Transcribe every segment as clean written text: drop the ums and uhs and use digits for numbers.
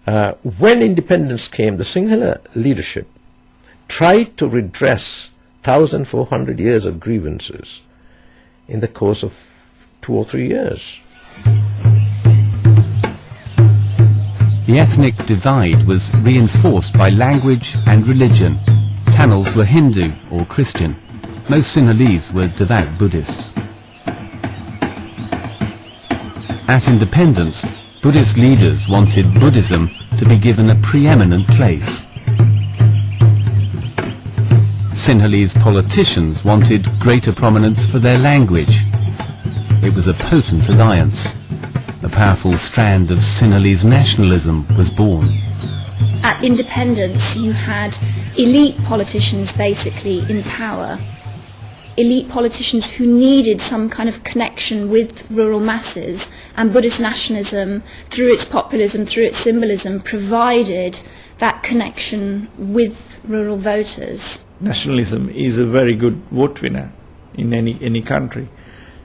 When independence came, the Sinhala leadership tried to redress 1,400 years of grievances in the course of 2 or 3 years. The ethnic divide was reinforced by language and religion. Tamils were Hindu or Christian. Most Sinhalese were devout Buddhists. At independence, Buddhist leaders wanted Buddhism to be given a preeminent place. Sinhalese politicians wanted greater prominence for their language. It was a potent alliance. A powerful strand of Sinhalese nationalism was born. At independence, you had elite politicians basically in power. Elite politicians who needed some kind of connection with rural masses, and Buddhist nationalism, through its populism, through its symbolism, provided that connection with rural voters. Nationalism is a very good vote winner in any country.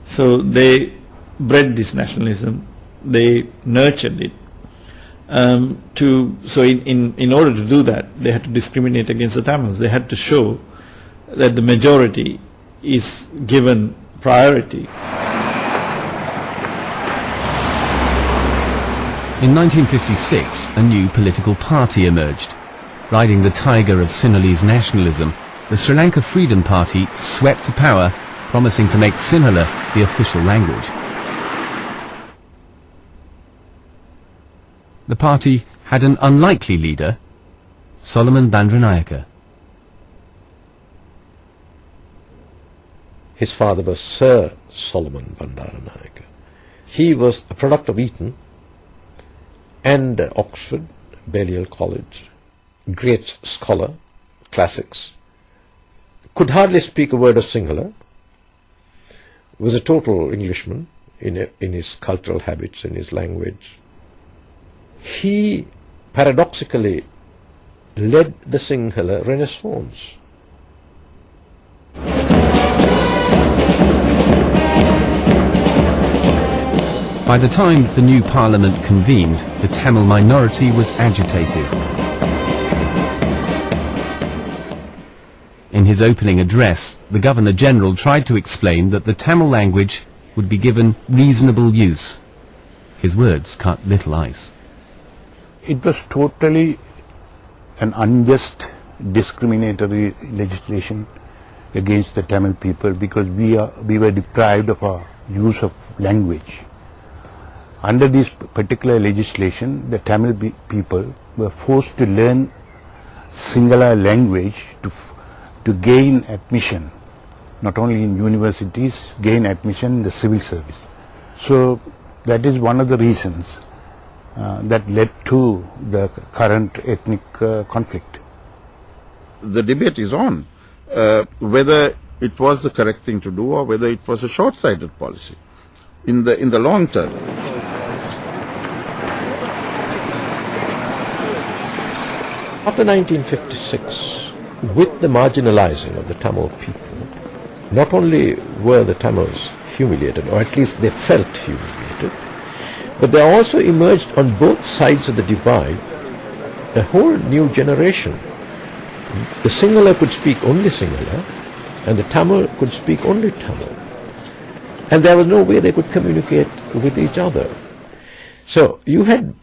So they bred this nationalism, they nurtured it. So in order to do that, they had to discriminate against the Tamils. They had to show that the majority is given priority. In 1956, a new political party emerged. Riding the tiger of Sinhalese nationalism, the Sri Lanka Freedom Party swept to power, promising to make Sinhala the official language. The party had an unlikely leader, Solomon Bandaranaike. His father was Sir Solomon Bandaranaike. He was a product of Eton and Oxford, Balliol College, great scholar, classics, could hardly speak a word of Sinhala, was a total Englishman in his cultural habits, in his language. He paradoxically led the Sinhala Renaissance. By the time the new parliament convened, the Tamil minority was agitated. In his opening address, the Governor-General tried to explain that the Tamil language would be given reasonable use. His words cut little ice. It was totally an unjust, discriminatory legislation against the Tamil people because we were deprived of our use of language. Under this particular legislation, the Tamil people were forced to learn Sinhala language to gain admission, not only in universities, gain admission in the civil service. So that is one of the reasons that led to the current ethnic conflict. The debate is on whether it was the correct thing to do or whether it was a short-sighted policy in the long term. After 1956, with the marginalizing of the Tamil people, not only were the Tamils humiliated, or at least they felt humiliated, but there also emerged on both sides of the divide a whole new generation. The Sinhala could speak only Sinhala, and the Tamil could speak only Tamil. And there was no way they could communicate with each other. So you had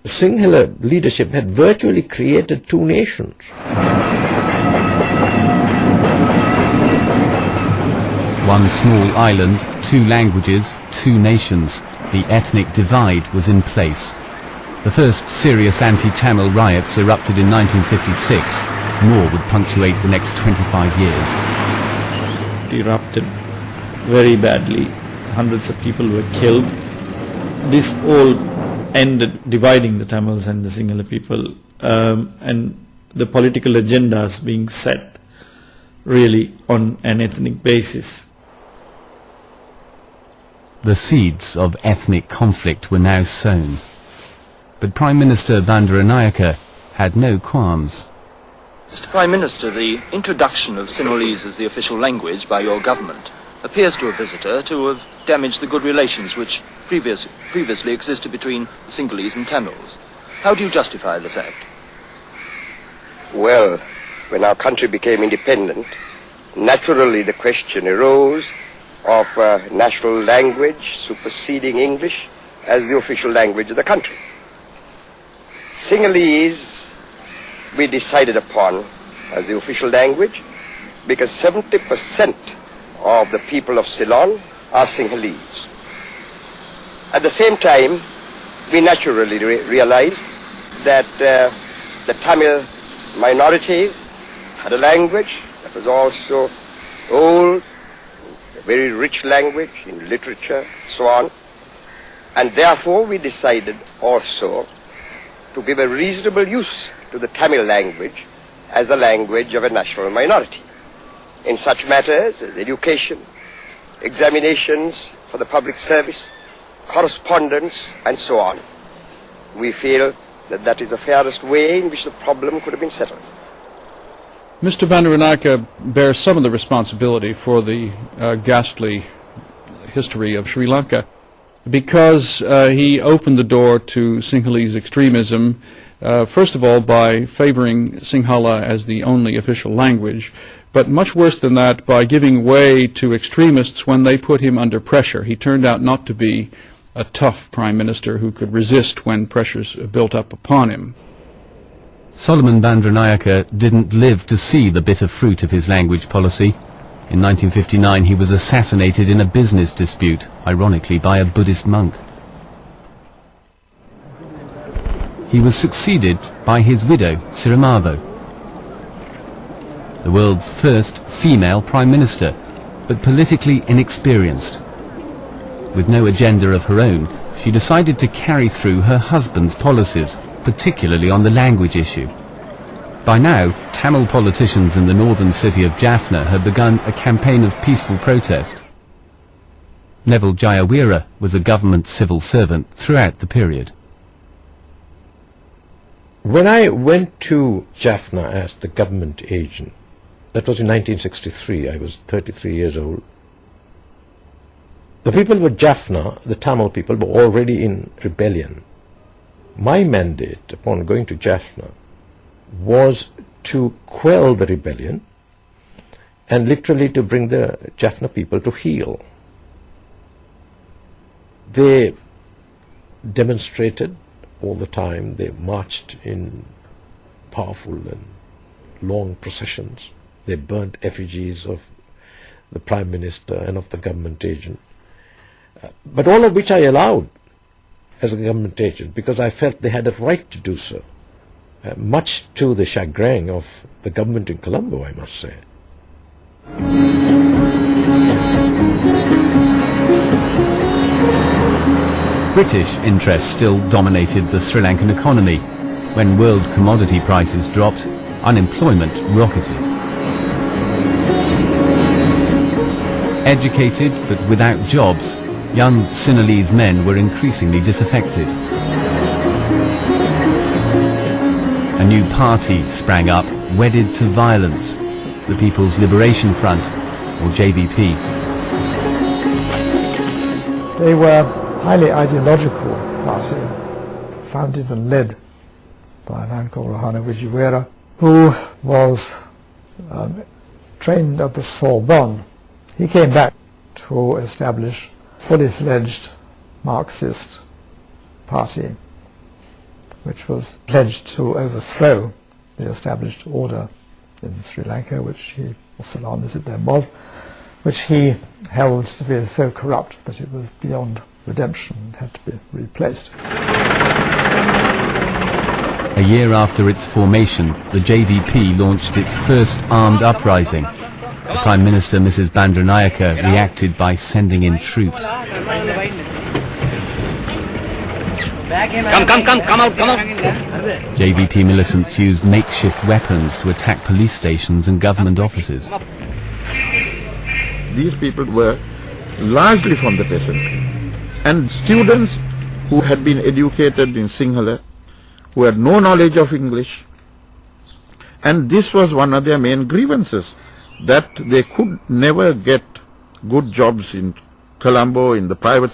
Sinhala leadership had virtually created two nations. One small island, two languages, two nations. The ethnic divide was in place. The first serious anti-Tamil riots erupted in 1956. More would punctuate the next 25 years. It erupted very badly. Hundreds of people were killed. This all ended dividing the Tamils and the Sinhala people, and the political agendas being set really on an ethnic basis. The seeds of ethnic conflict were now sown. But Prime Minister Bandaranaike had no qualms. Mr. Prime Minister, the introduction of Sinhalese as the official language by your government appears to a visitor to have damaged the good relations which previously existed between the Sinhalese and Tamils. How do you justify this act? Well, when our country became independent, naturally the question arose of national language superseding English as the official language of the country. Sinhalese we decided upon as the official language because 70% of the people of Ceylon are Sinhalese. At the same time, we naturally realized that the Tamil minority had a language that was also old, a very rich language in literature, so on. And therefore we decided also to give a reasonable use to the Tamil language as the language of a national minority in such matters as education, examinations for the public service, correspondence, and so on. We feel that that is the fairest way in which the problem could have been settled. Mr. Bandaranaike bears some of the responsibility for the ghastly history of Sri Lanka because he opened the door to Sinhalese extremism, first of all by favoring Sinhala as the only official language, but much worse than that, by giving way to extremists when they put him under pressure. He turned out not to be a tough prime minister who could resist when pressures built up upon him. Solomon Bandaranaike didn't live to see the bitter fruit of his language policy. In 1959 he was assassinated in a business dispute, ironically by a Buddhist monk. He was succeeded by his widow, Sirimavo, the world's first female prime minister, but politically inexperienced. With no agenda of her own, she decided to carry through her husband's policies, particularly on the language issue. By now, Tamil politicians in the northern city of Jaffna had begun a campaign of peaceful protest. Neville Jayawira was a government civil servant throughout the period. When I went to Jaffna as the government agent, that was in 1963, I was 33 years old. The people of Jaffna, the Tamil people, were already in rebellion. My mandate upon going to Jaffna was to quell the rebellion and literally to bring the Jaffna people to heel. They demonstrated all the time. They marched in powerful and long processions. They burnt effigies of the Prime Minister and of the government agent. But all of which I allowed as a government agent because I felt they had a right to do so, much to the chagrin of the government in Colombo, I must say. British interests still dominated the Sri Lankan economy. When world commodity prices dropped, unemployment rocketed. Educated but without jobs, young Sinhalese men were increasingly disaffected. A new party sprang up, wedded to violence, the People's Liberation Front, or JVP. They were a highly ideological party, founded and led by a man called Rohana Wijiwera, who was trained at the Sorbonne. He came back to establish a fully fledged Marxist party, which was pledged to overthrow the established order in Sri Lanka, which he, or Ceylon as it then was, which he held to be so corrupt that it was beyond redemption and had to be replaced. A year after its formation, the JVP launched its first armed uprising. The Prime Minister, Mrs. Bandaranaike, reacted by sending in troops. Come out. JVP militants used makeshift weapons to attack police stations and government offices. These people were largely from the peasantry, and students who had been educated in Sinhala, who had no knowledge of English, and this was one of their main grievances, that they could never get good jobs in Colombo, in the private